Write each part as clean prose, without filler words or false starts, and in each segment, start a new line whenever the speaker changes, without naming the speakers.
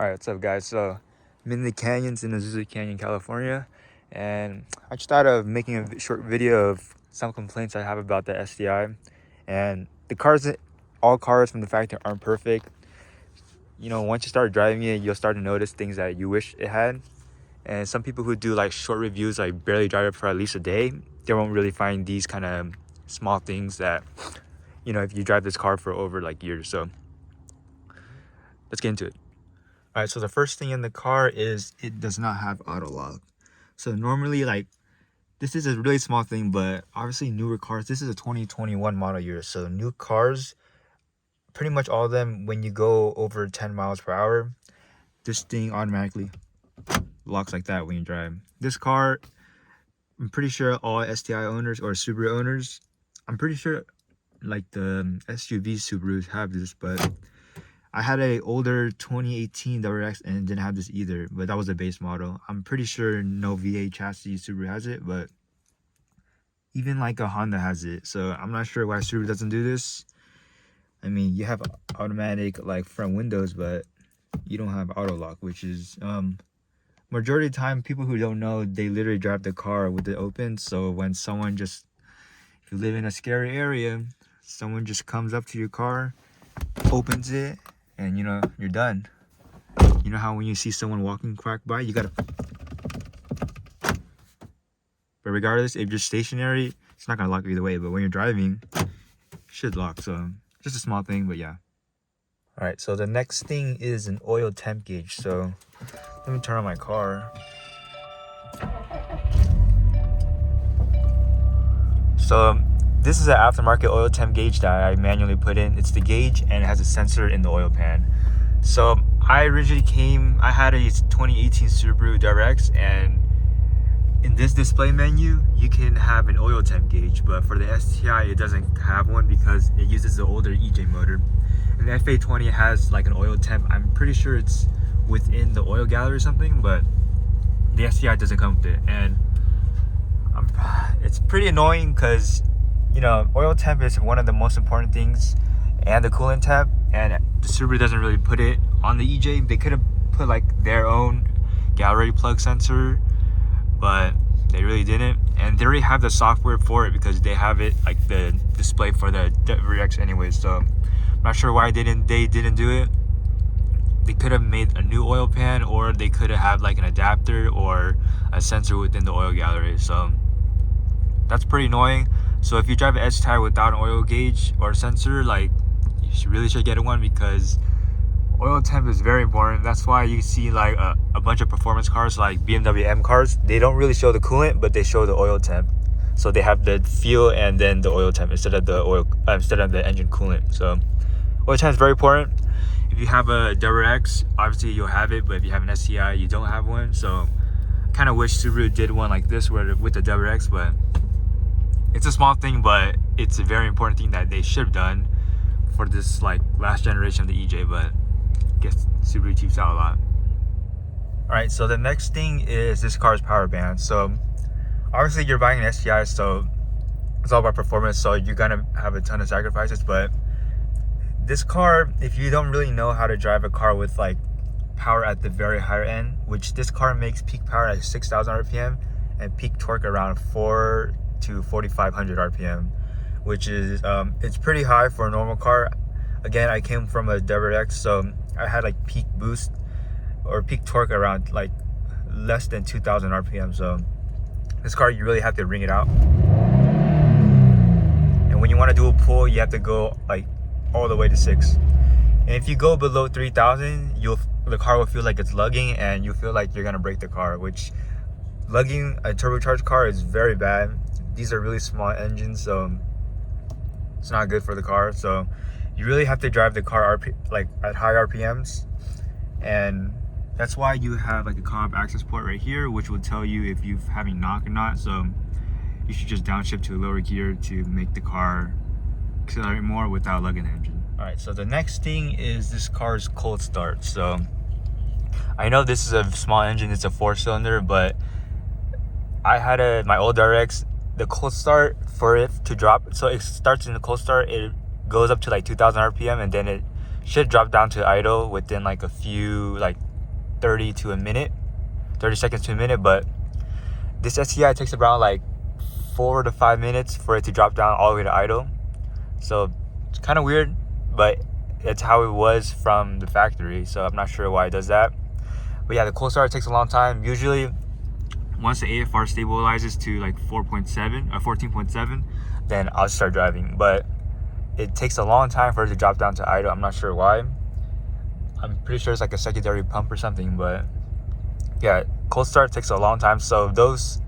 Alright, what's up guys? So I'm in the canyons in Azusa Canyon, California, and I just thought of making a short video of some complaints I have about the STI. And the cars, all cars from the factory aren't perfect. You know, once you start driving it, you'll start to notice things that you wish it had. And some people who do like short reviews, like barely drive it for at least a day, they won't really find these kind of small things that, you know, if you drive this car for over like years. So let's get into it. All right, so the first thing in the car is it does not have auto lock. So normally, like, this is a really small thing, but obviously newer cars, this is a 2021 model year. So new cars, pretty much all of them, when you go over 10 miles per hour, this thing automatically locks like that when you drive. This car, I'm pretty sure all STI owners or Subaru owners, I'm pretty sure like the SUV Subarus have this, but I had a older 2018 WRX and it didn't have this either, but that was a base model. I'm pretty sure no V8 chassis Subaru has it, but even like a Honda has it. So I'm not sure why Subaru doesn't do this. I mean, you have automatic like front windows, but you don't have auto lock, which is majority of the time, people who don't know, they literally drive the car with it open. So when someone just, if you live in a scary area, someone just comes up to your car, opens it, and you know, you're done. You know how when you see someone walking crack by, you gotta... But regardless, if you're stationary, it's not gonna lock either way. But when you're driving, it should lock. So just a small thing, but yeah. All right, so the next thing is an oil temp gauge. So let me turn on my car. So this is an aftermarket oil temp gauge that I manually put in. It's the gauge and it has a sensor in the oil pan. So I originally I had a 2018 Subaru WRX, and in this display menu, you can have an oil temp gauge, but for the STI, it doesn't have one because it uses the older EJ motor. And the FA20 has like an oil temp. I'm pretty sure it's within the oil gallery or something, but the STI doesn't come with it. And it's pretty annoying because, you know, oil temp is one of the most important things, and the coolant temp, and the Subaru doesn't really put it on the EJ. They could have put like their own gallery plug sensor, but they really didn't. And they already have the software for it because they have it like the display for the WRX anyway. So I'm not sure why they didn't do it. They could have made a new oil pan, or they could have had like an adapter or a sensor within the oil gallery. So that's pretty annoying. So if you drive an STI without an oil gauge or sensor, like, you really should get one, because oil temp is very important. That's why you see like a bunch of performance cars like BMW M cars, they don't really show the coolant, but they show the oil temp. So they have the fuel and then the oil temp instead of the engine coolant. So oil temp is very important. If you have a WRX, obviously you'll have it, but if you have an STI, you don't have one. So I kind of wish Subaru did one like this with the WRX, but it's a small thing, but it's a very important thing that they should have done for this like last generation of the EJ, but I guess Subaru cheaps out a lot. All right, so the next thing is this car's power band. So obviously you're buying an STI, so it's all about performance, so you're gonna have a ton of sacrifices. But this car, if you don't really know how to drive a car with like power at the very higher end, which this car makes peak power at 6,000 RPM and peak torque around 4 to 4,500 RPM, which is it's pretty high for a normal car. Again, I came from a WRX, so I had like peak boost or peak torque around like less than 2,000 RPM. So this car, you really have to ring it out. And when you want to do a pull, you have to go like all the way to 6. And if you go below 3,000, the car will feel like it's lugging, and you feel like you're gonna break the car, which lugging a turbocharged car is very bad. These are really small engines, so it's not good for the car. So you really have to drive the car like at high RPMs, and that's why you have like a car access port right here, which will tell you if you're having knock or not. So you should just downshift to a lower gear to make the car accelerate more without lugging the engine. All right, so the next thing is this car's cold start. So I know this is a small engine, it's a 4-cylinder, but I had my old WRX, the cold start, for it to drop, so it starts in the cold start, it goes up to like 2,000 RPM, and then it should drop down to idle within like a few, like 30 seconds to a minute, but this STI takes around like 4 to 5 minutes for it to drop down all the way to idle. So it's kind of weird, but it's how it was from the factory, so I'm not sure why it does that. But yeah, the cold start takes a long time. Usually once the AFR stabilizes to like 4.7 or 14.7, then I'll start driving, but it takes a long time for it to drop down to idle. I'm not sure why. I'm pretty sure it's like a secondary pump or something, but yeah, cold start takes a long time. So those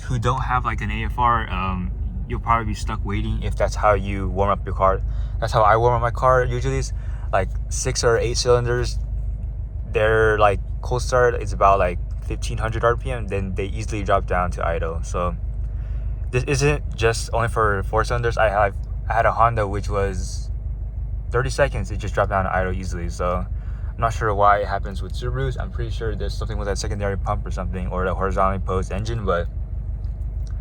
who don't have like an AFR, you'll probably be stuck waiting if that's how you warm up your car. That's how I warm up my car. Usually it's like 6 or 8 cylinders. Their like cold start is about like 1500 RPM, then they easily drop down to idle. So this isn't just only for 4 cylinders. I had a Honda which was 30 seconds, it just dropped down to idle easily. So I'm not sure why it happens with Subarus. I'm pretty sure there's something with that secondary pump or something, or the horizontally posed engine, but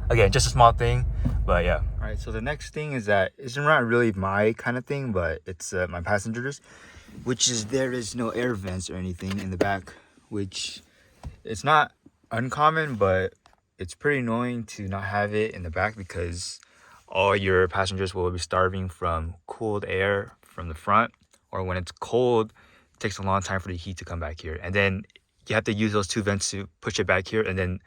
again, just a small thing. But yeah. All right, so the next thing is that it's not really my kind of thing, but it's my passengers, which is there is no air vents or anything in the back, which it's not uncommon, but it's pretty annoying to not have it in the back because all your passengers will be starving from cooled air from the front, or when it's cold, it takes a long time for the heat to come back here, and then you have to use those 2 vents to push it back here, and then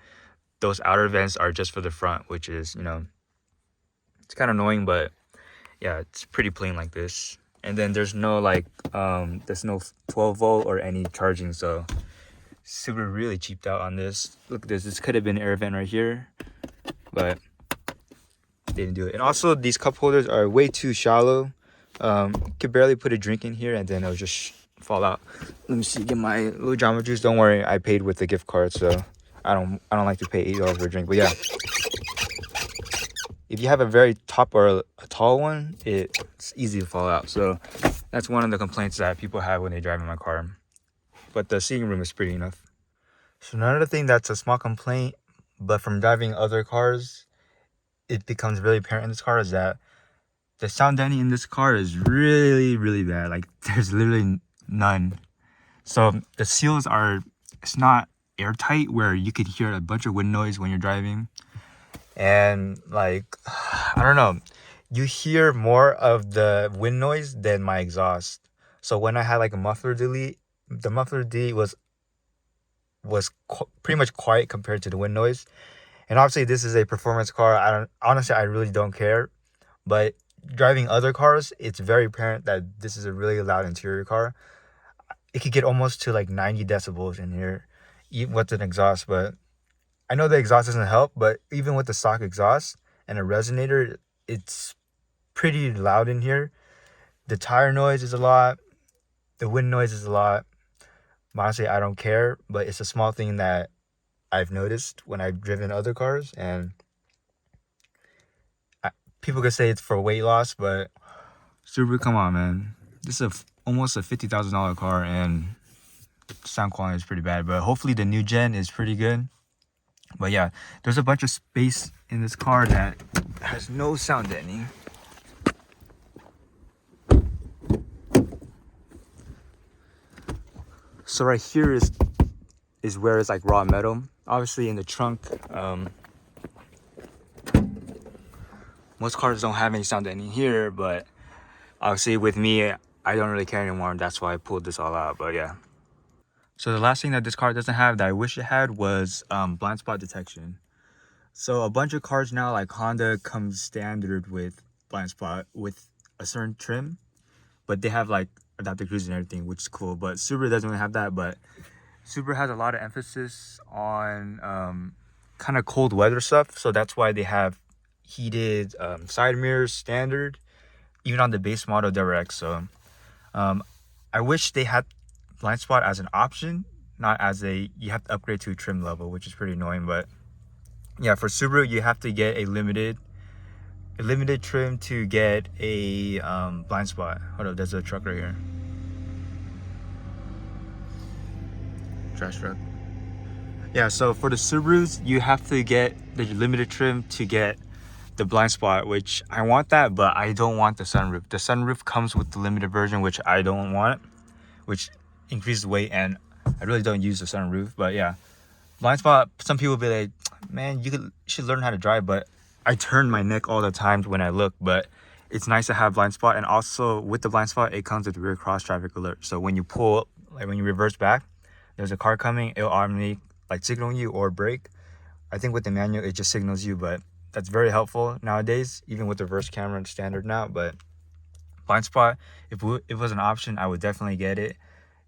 those outer vents are just for the front, which is, you know, it's kind of annoying, but yeah, it's pretty plain like this. And then there's no like there's no 12 volt or any charging, so super really cheaped out on this. Look at this could have been an air vent right here, but they didn't do it. And also these cup holders are way too shallow. You could barely put a drink in here and then it'll just fall out. Let me see, get my little Jamba Juice. Don't worry, I paid with the gift card, so I don't like to pay $8 for a drink. But yeah, if you have a very top or a tall one, it's easy to fall out. So that's one of the complaints that people have when they drive in my car. But the seating room is pretty enough. So another thing that's a small complaint, but from driving other cars, it becomes really apparent in this car, is that the sound deadening in this car is really, really bad. Like there's literally none. So the seals it's not airtight where you could hear a bunch of wind noise when you're driving. And like, I don't know, you hear more of the wind noise than my exhaust. So when I had like a muffler delete, the muffler delete was pretty much quiet compared to the wind noise. And obviously this is a performance car. I really don't care. But driving other cars, it's very apparent that this is a really loud interior car. It could get almost to like 90 decibels in here, even with an exhaust. But I know the exhaust doesn't help, but even with the stock exhaust and a resonator, it's pretty loud in here. The tire noise is a lot. The wind noise is a lot. Honestly, I don't care, but it's a small thing that I've noticed when I've driven other cars. And people could say it's for weight loss, but Subaru, come on, man. This is almost a $50,000 car, and sound quality is pretty bad. But hopefully the new gen is pretty good. But yeah, there's a bunch of space in this car that has no sound deadening. So right here is where it's like raw metal. Obviously in the trunk, most cars don't have any sound deadening here, but obviously with me, I don't really care anymore, and that's why I pulled this all out. But yeah. So the last thing that this car doesn't have that I wish it had was blind spot detection. So a bunch of cars now, like Honda, comes standard with blind spot with a certain trim, but they have like adaptive cruise and everything, which is cool. But Subaru doesn't really have that. But Subaru has a lot of emphasis on kind of cold weather stuff, so that's why they have heated side mirrors standard, even on the base model WRX. So I wish they had blind spot as an option, not as you have to upgrade to a trim level, which is pretty annoying. But yeah, for Subaru you have to get a limited trim to get a blind spot. Hold up, there's a truck right here. Trash truck. Yeah, so for the Subarus you have to get the limited trim to get the blind spot, which I want that, but I don't want the sunroof. The sunroof comes with the limited version, which I don't want, which increases weight. And I really don't use the sunroof, but yeah. Blind spot, some people be like, man, you should learn how to drive, but I turn my neck all the time when I look. But it's nice to have blind spot, and also with the blind spot, it comes with rear cross traffic alert. So when you pull, like when you reverse back, there's a car coming, it'll automatically like signal you or brake. I think with the manual, it just signals you, but that's very helpful nowadays, even with the reverse camera and standard now. But blind spot, if it was an option, I would definitely get it.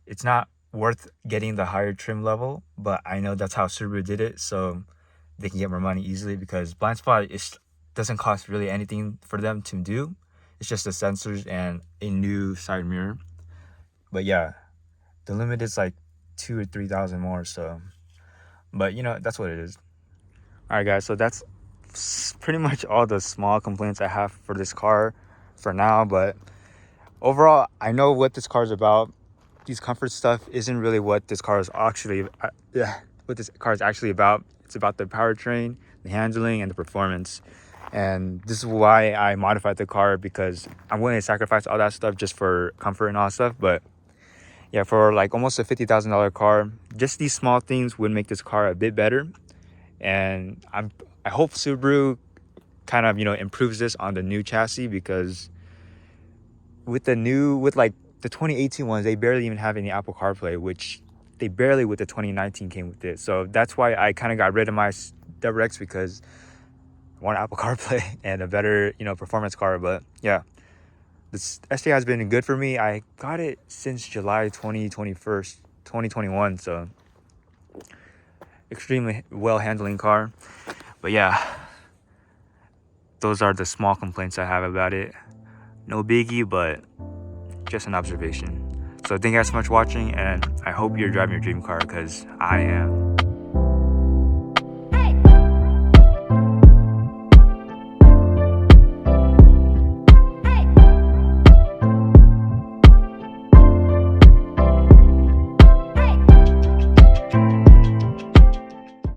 It's not worth getting the higher trim level, but I know that's how Subaru did it, so they can get more money easily, because blind spot doesn't cost really anything for them to do. It's just the sensors and a new side mirror. But yeah, the limit is like 2,000 or 3,000 more, so, but you know, that's what it is. All right guys, so that's pretty much all the small complaints I have for this car for now. But overall, I know what this car is about. These comfort stuff isn't really what this car is actually about. It's about the powertrain, the handling, and the performance. And this is why I modified the car, because I'm willing to sacrifice all that stuff just for comfort and all that stuff. But yeah, for like almost a $50,000 car, just these small things would make this car a bit better. And I hope Subaru kind of, you know, improves this on the new chassis, because with like the 2018 ones, they barely even have any Apple CarPlay, which they barely with the 2019 came with it. So that's why I kind of got rid of my WRX, because I want Apple CarPlay and a better, you know, performance car. But yeah, this STI has been good for me. I got it since July 2021, so extremely well handling car. But yeah, those are the small complaints I have about it. No biggie, but just an observation. So thank you guys so much for watching, and I hope you're driving your dream car, because I am.